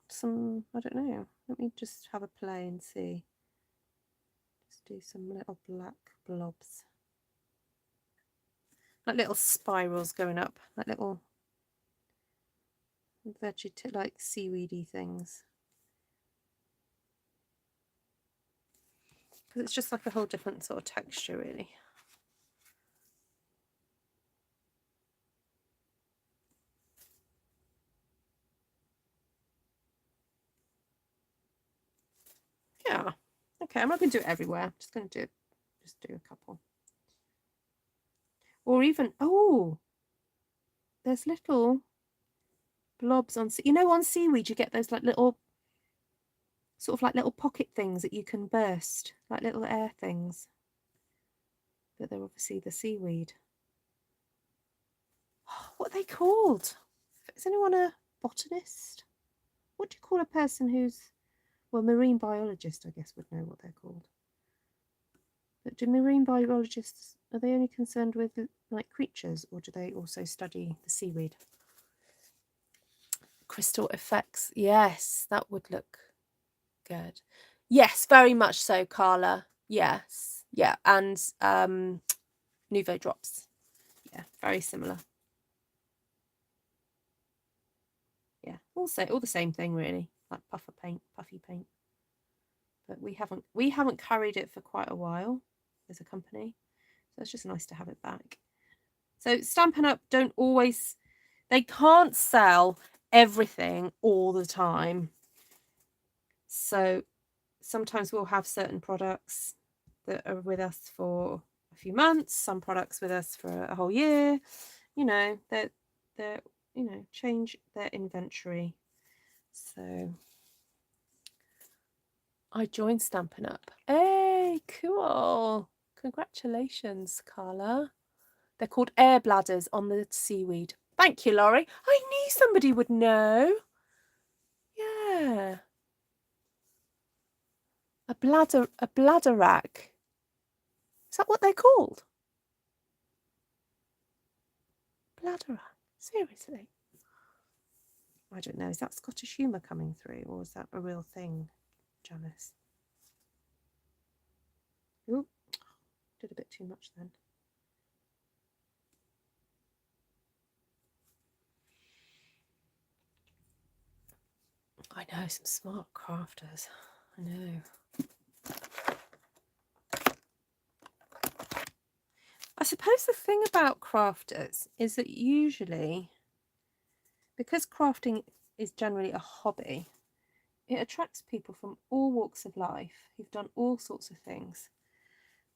some, I don't know. Let me just have a play and see. Just do some little black blobs. Like little spirals going up, like little like seaweedy things. Because it's just like a whole different sort of texture, really. Yeah. Okay, I'm not going to do it everywhere. I'm just going to just do a couple. Or even, oh, there's little blobs on, you know, on seaweed you get those like little, sort of like little pocket things that you can burst, like little air things. But they're obviously the seaweed. Oh, what are they called? Is anyone a botanist. What do you call a person who's, well, marine biologist, I guess, would know what they're called. But do marine biologists, are they only concerned with like creatures, or do they also study the seaweed? Crystal effects. Yes, that would look good. Yes, very much so, Carla. Yes. Yeah. And Nouveau drops. Yeah, very similar. Yeah. Also all the same thing really. Like puffy paint. But we haven't carried it for quite a while as a company. So it's just nice to have it back. So Stampin' Up! Don't always, they can't sell everything all the time. So sometimes we'll have certain products that are with us for a few months, some products with us for a whole year. You know, they're you know, change their inventory. So I joined Stampin' Up. Hey, cool. Congratulations, Carla. They're called air bladders on the seaweed. Thank you, Laurie. I knew somebody would know. Yeah. A bladder rack. Is that what they're called? Bladder rack. Seriously. I don't know. Is that Scottish humour coming through, or is that a real thing, Janice? Ooh, did a bit too much then. I know, some smart crafters. I know. I suppose the thing about crafters is that usually, because crafting is generally a hobby, it attracts people from all walks of life who've done all sorts of things.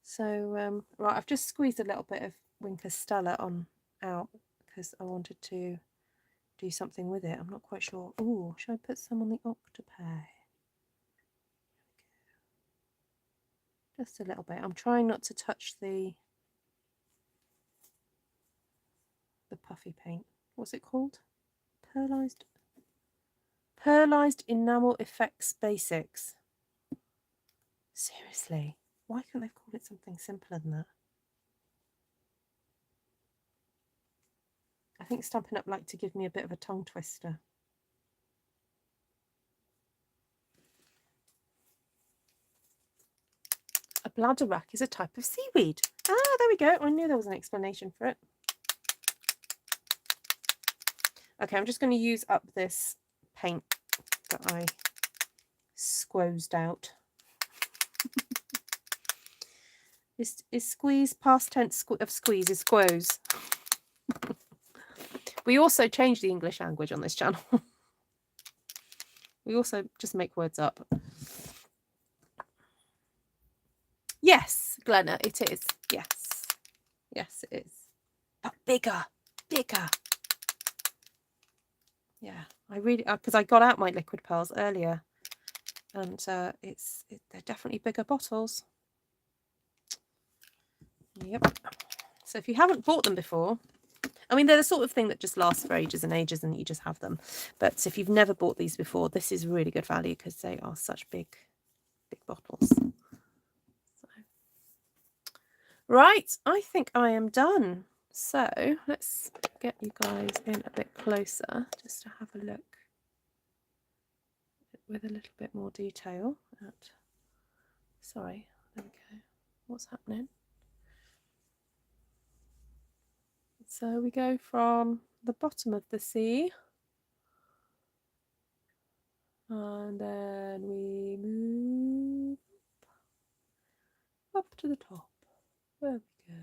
So, right, I've just squeezed a little bit of Reinker Stella on out because I wanted to do something with it. I'm not quite sure. Oh, should I put some on the octopi? Just a little bit. I'm trying not to touch the puffy paint. What's it called? Pearlized Enamel Effects Basics. Seriously, why can't they call it something simpler than that? I think Stampin' Up! Like to give me a bit of a tongue twister. A bladder rack is a type of seaweed. Ah, there we go. I knew there was an explanation for it. Okay, I'm just going to use up this paint that I squozed out. Is squeeze past tense of squeeze is squoze. We also change the English language on this channel. We also just make words up. Yes, Glenna, it is. Yes. Yes, it is. But bigger. Yeah, I really, because I got out my liquid pearls earlier, and they're definitely bigger bottles. Yep. So if you haven't bought them before, I mean, they're the sort of thing that just lasts for ages and ages and you just have them. But if you've never bought these before, this is really good value because they are such big bottles. So. Right, I think I am done. So let's get you guys in a bit closer just to have a look with a little bit more detail at, sorry, there we go. What's happening? So we go from the bottom of the sea and then we move up to the top. There we go.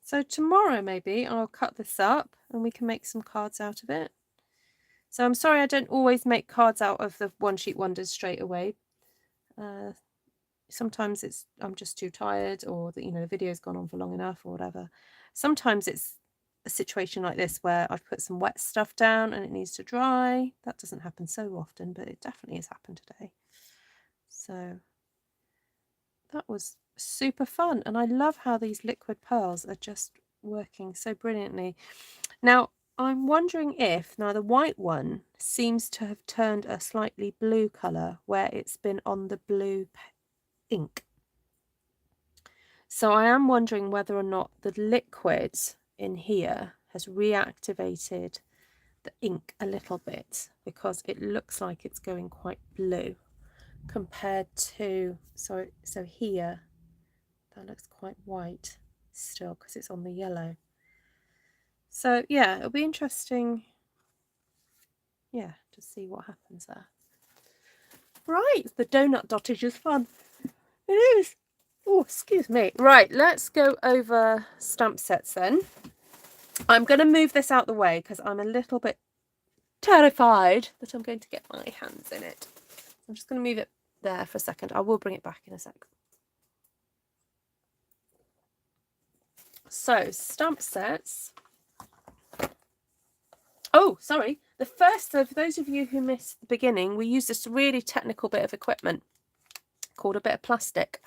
So tomorrow maybe I'll cut this up and we can make some cards out of it. So I'm sorry I don't always make cards out of the one sheet wonders straight away. Sometimes I'm just too tired, or the video's gone on for long enough or whatever. Sometimes it's a situation like this where I've put some wet stuff down and it needs to dry. That doesn't happen so often, but it definitely has happened today. So that was super fun. And I love how these liquid pearls are just working so brilliantly. Now, I'm wondering if, now the white one seems to have turned a slightly blue colour where it's been on the blue ink. So I am wondering whether or not the liquid in here has reactivated the ink a little bit, because it looks like it's going quite blue compared to, so here that looks quite white still because it's on the yellow. So yeah, it'll be interesting, yeah, to see what happens there. Right, the donut dottage is fun. It is. Oh, excuse me. Right, let's go over stamp sets then. I'm going to move this out the way because I'm a little bit terrified that I'm going to get my hands in it. I'm just going to move it there for a second. I will bring it back in a sec. So, stamp sets. Oh, sorry. The first, so for those of you who missed the beginning, we used this really technical bit of equipment called a bit of plastic.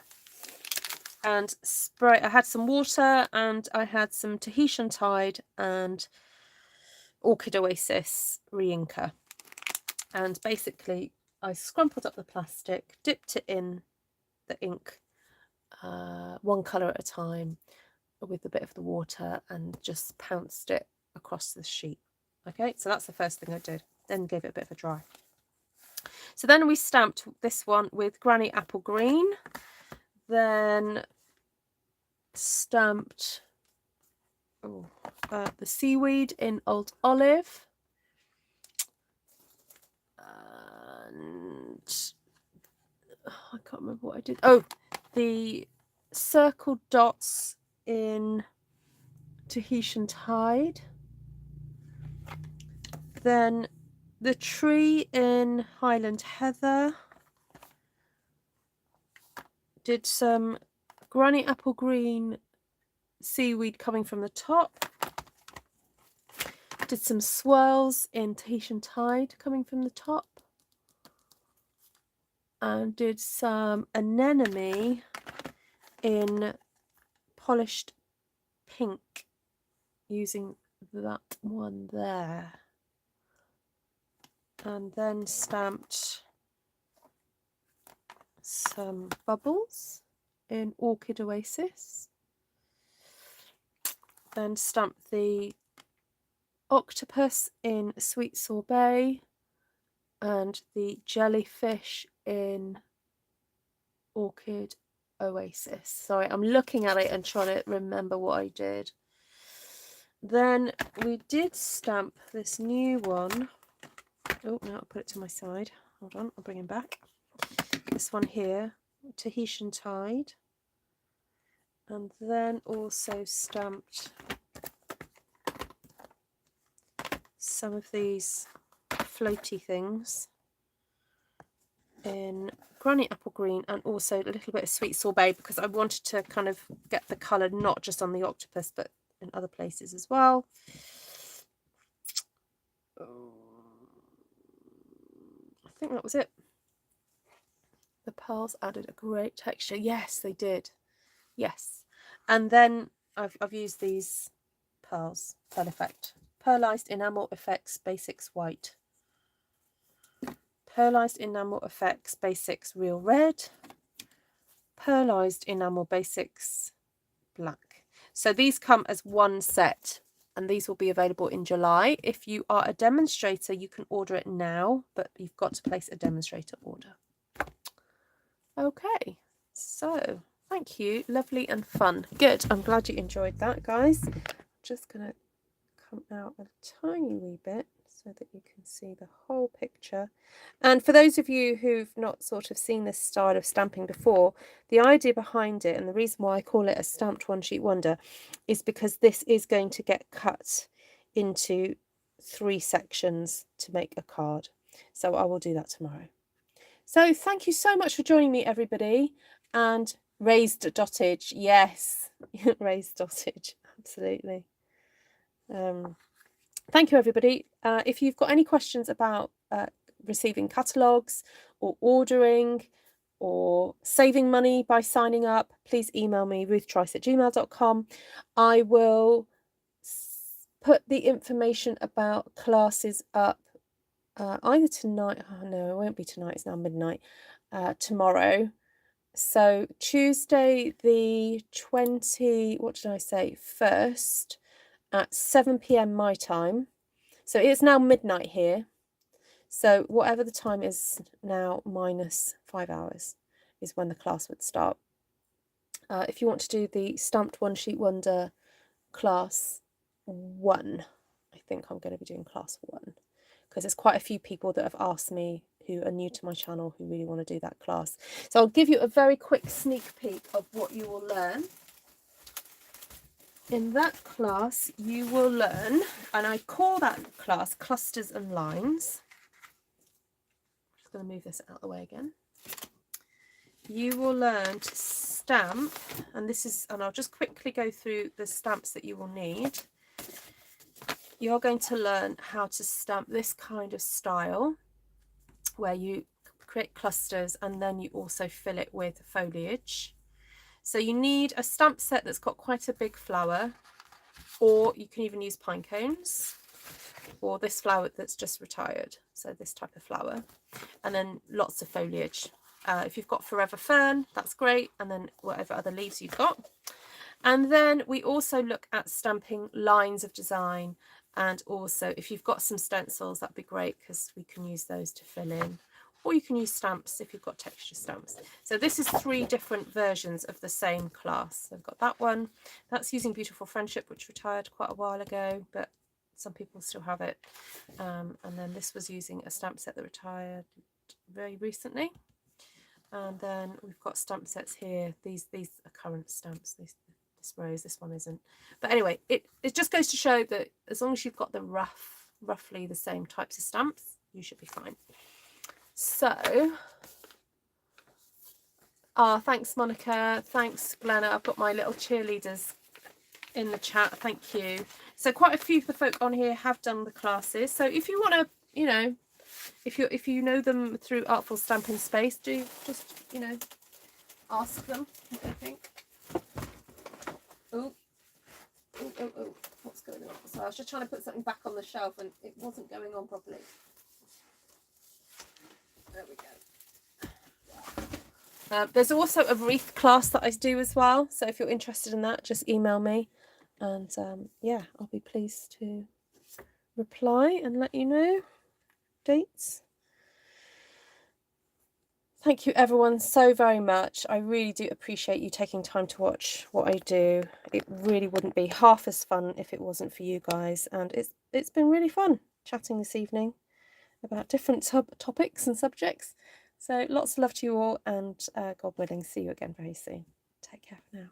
And spray. I had some water and I had some Tahitian Tide and Orchid Oasis Reinker. And basically, I scrumpled up the plastic, dipped it in the ink, one colour at a time, with a bit of the water, and just pounced it across the sheet. Okay, so that's the first thing I did. Then gave it a bit of a dry. So then we stamped this one with Granny Apple Green. Then stamped the seaweed in Old Olive. And I can't remember what I did. Oh, the circle dots in Tahitian Tide. Then the tree in Highland Heather. Did some Granny Apple Green seaweed coming from the top. Did some swirls in Tahitian Tide coming from the top. And did some anemone in polished pink using that one there. And then stamped some bubbles in Orchid Oasis. Then stamped the octopus in Sweet Sorbet and the jellyfish in Orchid Oasis. Sorry, I'm looking at it and trying to remember what I did. Then we did stamp this new one. Oh, no, I'll put it to my side. Hold on, I'll bring him back. This one here, Tahitian Tide. And then also stamped some of these floaty things in Granny Apple Green and also a little bit of Sweet Sorbet, because I wanted to kind of get the colour not just on the octopus but in other places as well. I think that was it. The pearls added a great texture. Yes, they did. Yes. And then I've used these pearls, Pearl Effect. Pearlized Enamel Effects Basics White. Pearlized Enamel Effects Basics Real Red. Pearlized Enamel Basics Black. So these come as one set, and these will be available in July. If you are a demonstrator, you can order it now, but you've got to place a demonstrator order. Okay, so thank you. Lovely and fun. Good. I'm glad you enjoyed that, guys. I'm just going to come out a tiny wee bit so that you can see the whole picture. And for those of you who've not sort of seen this style of stamping before, the idea behind it and the reason why I call it a stamped one sheet wonder is because this is going to get cut into 3 sections to make a card. So I will do that tomorrow. So thank you so much for joining me, everybody. And raised dottage, yes, raised dottage, absolutely. Thank you, everybody. If you've got any questions about receiving catalogues or ordering or saving money by signing up, please email me, ruthtrice@gmail.com. I will put the information about classes up either tonight. Oh no, it won't be tonight, it's now midnight. Tomorrow. So Tuesday the 1st at 7 p.m. my time. So it's now midnight here. So whatever the time is now minus 5 hours is when the class would start. If you want to do the Stamped One Sheet Wonder class 1, I think I'm going to be doing class 1 because there's quite a few people that have asked me who are new to my channel who really want to do that class. So I'll give you a very quick sneak peek of what you will learn. In that class, you will learn, and I call that class Clusters and Lines. I'm just going to move this out of the way again. You will learn to stamp, and I'll just quickly go through the stamps that you will need. You're going to learn how to stamp this kind of style, where you create clusters and then you also fill it with foliage. So you need a stamp set that's got quite a big flower, or you can even use pine cones, or this flower that's just retired, so this type of flower, and then lots of foliage. If you've got Forever Fern, that's great, and then whatever other leaves you've got. And then we also look at stamping lines of design, and also if you've got some stencils, that'd be great because we can use those to fill in, or you can use stamps if you've got texture stamps. So this is 3 different versions of the same class. So I've got that one, that's using Beautiful Friendship, which retired quite a while ago, but some people still have it. And then this was using a stamp set that retired very recently. And then we've got stamp sets here. These are current stamps. This rose, this one isn't. But anyway, it just goes to show that as long as you've got the roughly the same types of stamps, you should be fine. So, thanks Monica, thanks Glenna. I've got my little cheerleaders in the chat. Thank you. So quite a few of the folk on here have done the classes. So if you want to, you know, if you know them through Artful Stampin Space, do just, you know, ask them what they think. Oh, what's going on? So I was just trying to put something back on the shelf and it wasn't going on properly. There we go. There's also a wreath class that I do as well. So if you're interested in that, just email me. And yeah, I'll be pleased to reply and let you know dates. Thank you everyone so very much. I really do appreciate you taking time to watch what I do. It really wouldn't be half as fun if it wasn't for you guys, and it's been really fun chatting this evening about different topics and subjects. So lots of love to you all, and God willing, see you again very soon. Take care for now.